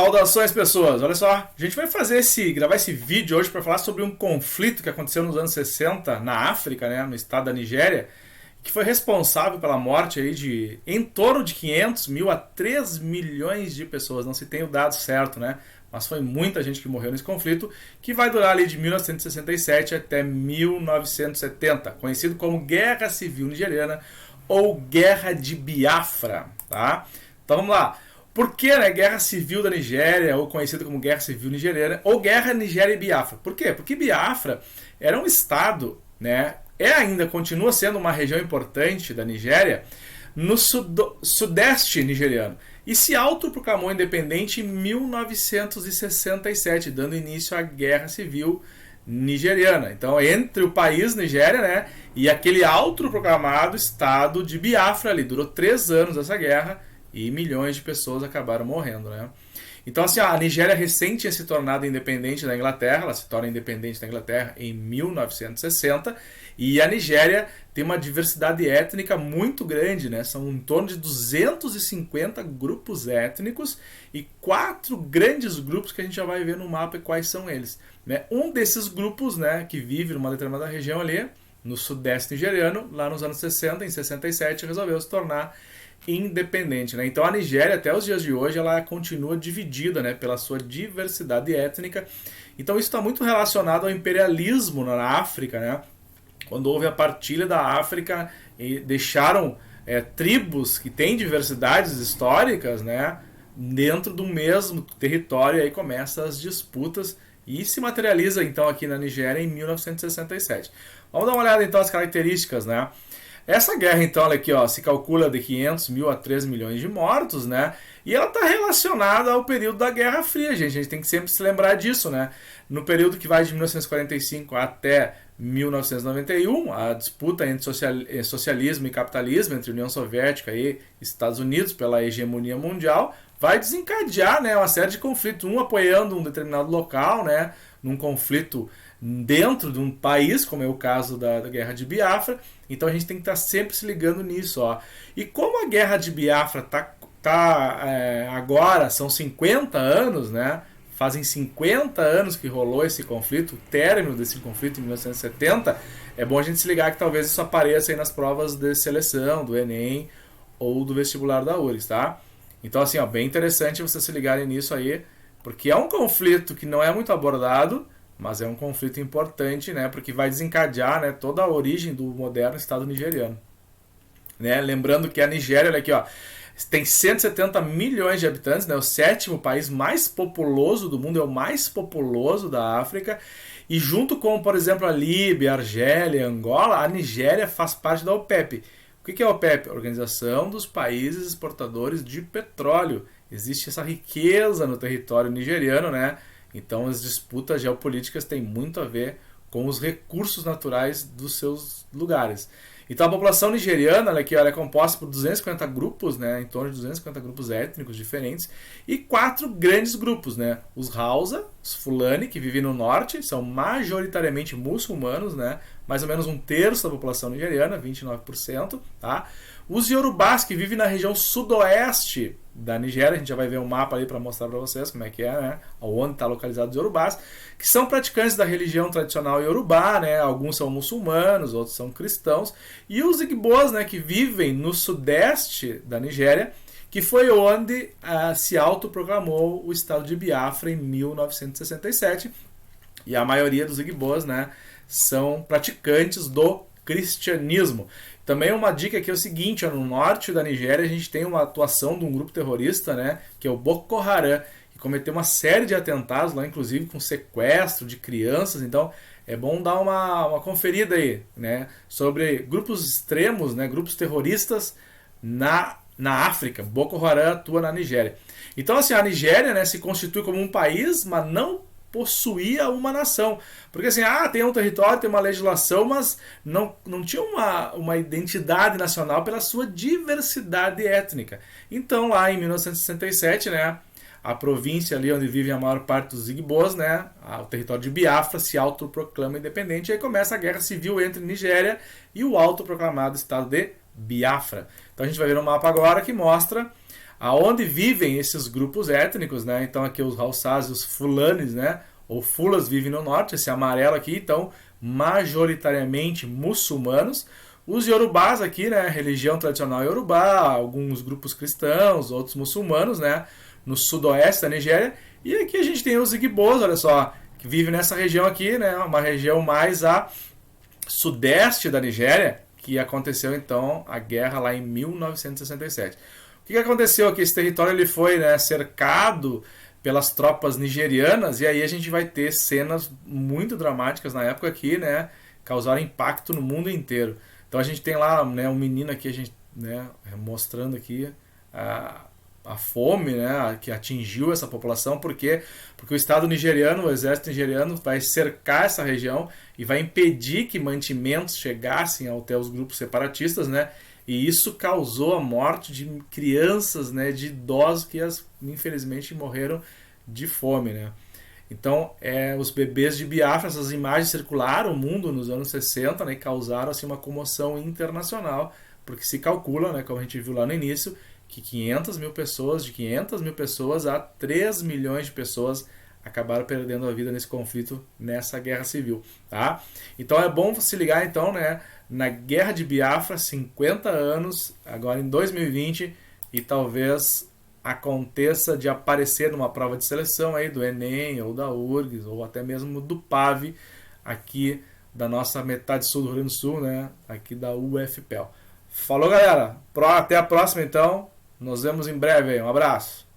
Saudações, pessoas! Olha só, a gente vai gravar esse vídeo hoje para falar sobre um conflito que aconteceu nos anos 60 na África, né, no estado da Nigéria, que foi responsável pela morte aí de em torno de 500 mil a 3 milhões de pessoas. Não se tem o dado certo, né? Mas foi muita gente que morreu nesse conflito, que vai durar ali de 1967 até 1970, conhecido como Guerra Civil Nigeriana ou Guerra de Biafra, tá? Então vamos lá. Por que, né, Guerra Civil da Nigéria, ou conhecida como Guerra Civil Nigeriana, ou Guerra Nigéria e Biafra? Por quê? Porque Biafra era um estado, né, ainda continua sendo uma região importante da Nigéria, no sudeste nigeriano, e se autoproclamou independente em 1967, dando início à Guerra Civil Nigeriana. Então, entre o país Nigéria, né, e aquele autoproclamado estado de Biafra ali, durou 3 anos essa guerra, e milhões de pessoas acabaram morrendo, né? Então, assim, a Nigéria recém tinha se tornado independente da Inglaterra, ela se torna independente da Inglaterra em 1960, e a Nigéria tem uma diversidade étnica muito grande, né? São em torno de 250 grupos étnicos e 4 grandes grupos que a gente já vai ver no mapa e quais são eles, né? Um desses grupos, né, que vive numa determinada região ali, no sudeste nigeriano, lá nos anos 60, em 67, resolveu se tornar independente, né? Então a Nigéria até os dias de hoje ela continua dividida, né, pela sua diversidade étnica. Então isso está muito relacionado ao imperialismo na África, né? Quando houve a partilha da África e deixaram tribos que têm diversidades históricas, né, dentro do mesmo território, aí começam as disputas e se materializa então aqui na Nigéria em 1967. Vamos dar uma olhada então as características, né? Essa guerra, então, olha aqui, ó, se calcula de 500 mil a 3 milhões de mortos, né? E ela está relacionada ao período da Guerra Fria, gente. A gente tem que sempre se lembrar disso, né? No período que vai de 1945 até 1991, a disputa entre socialismo e capitalismo, entre União Soviética e Estados Unidos pela hegemonia mundial, vai desencadear, né, uma série de conflitos, um apoiando um determinado local, né, num conflito dentro de um país, como é o caso da Guerra de Biafra. Então a gente tem que estar sempre se ligando nisso, ó. E como a Guerra de Biafra agora, são 50 anos, né? Fazem 50 anos que rolou esse conflito, o término desse conflito em 1970, é bom a gente se ligar que talvez isso apareça aí nas provas de seleção, do Enem ou do vestibular da URGS, tá? Então assim, ó, bem interessante vocês se ligarem nisso aí, porque é um conflito que não é muito abordado, mas é um conflito importante, né, porque vai desencadear, né, toda a origem do moderno Estado nigeriano, né? Lembrando que a Nigéria, olha aqui, ó, tem 170 milhões de habitantes, né, o 7º país mais populoso do mundo, é o mais populoso da África, e junto com, por exemplo, a Líbia, a Argélia, a Angola, a Nigéria faz parte da OPEP. O que é a OPEP? Organização dos Países Exportadores de Petróleo. Existe essa riqueza no território nigeriano, né? Então as disputas geopolíticas têm muito a ver com os recursos naturais dos seus lugares. Então a população nigeriana, olha aqui, ela é composta por 250 grupos, né, em torno de 250 grupos étnicos diferentes, e 4 grandes grupos, né? Os Hausa, os Fulani, que vivem no norte, são majoritariamente muçulmanos, né? Mais ou menos 1/3 da população nigeriana, 29%, tá? Os Yorubás, que vivem na região sudoeste da Nigéria, a gente já vai ver um mapa ali para mostrar para vocês como é que é, né? Onde está localizado os Yorubás, que são praticantes da religião tradicional Yorubá, né? Alguns são muçulmanos, outros são cristãos, e os Igbos, né, que vivem no sudeste da Nigéria, que foi onde se autoproclamou o estado de Biafra em 1967, e a maioria dos Igbos, né, são praticantes do cristianismo. Também uma dica aqui é o seguinte, ó, no norte da Nigéria a gente tem uma atuação de um grupo terrorista, né, que é o Boko Haram, que cometeu uma série de atentados lá, inclusive com sequestro de crianças. Então é bom dar uma conferida aí, né, sobre grupos extremos, né, grupos terroristas na África. Boko Haram atua na Nigéria. Então assim, a Nigéria, né, se constitui como um país, mas não possuía uma nação. Porque assim, tem um território, tem uma legislação, mas não tinha uma identidade nacional pela sua diversidade étnica. Então lá em 1967, né, a província ali onde vive a maior parte dos Igbos, né, o território de Biafra, se autoproclama independente, e aí começa a guerra civil entre Nigéria e o autoproclamado estado de Biafra. Então a gente vai ver um mapa agora que mostra aonde vivem esses grupos étnicos, né? Então aqui os Hausás e os Fulanes, né? Ou Fulas vivem no norte, esse amarelo aqui, então majoritariamente muçulmanos. Os Yorubás aqui, né? Religião tradicional Yorubá, alguns grupos cristãos, outros muçulmanos, né? No sudoeste da Nigéria. E aqui a gente tem os Igbos, olha só, que vivem nessa região aqui, né? Uma região mais a sudeste da Nigéria, que aconteceu então a guerra lá em 1967. O que aconteceu aqui? Esse território ele foi, né, cercado pelas tropas nigerianas, e aí a gente vai ter cenas muito dramáticas na época aqui, né, causaram impacto no mundo inteiro. Então a gente tem lá, né, um menino aqui, a gente, né, mostrando aqui a fome, né, que atingiu essa população, porque o Estado nigeriano, o exército nigeriano vai cercar essa região e vai impedir que mantimentos chegassem até os grupos separatistas, né, e isso causou a morte de crianças, né, de idosos que infelizmente morreram de fome, né. Então, os bebês de Biafra, essas imagens circularam o mundo nos anos 60, né, e causaram assim, uma comoção internacional, porque se calcula, né, como a gente viu lá no início, que 500 mil pessoas, de 500 mil pessoas a 3 milhões de pessoas acabaram perdendo a vida nesse conflito, nessa guerra civil, tá? Então é bom se ligar então, né, na Guerra de Biafra, 50 anos, agora em 2020, e talvez aconteça de aparecer numa prova de seleção aí do Enem, ou da URGS, ou até mesmo do PAV, aqui da nossa metade sul do Rio Grande do Sul, né, aqui da UFPEL. Falou, galera, até a próxima então, nos vemos em breve aí, um abraço.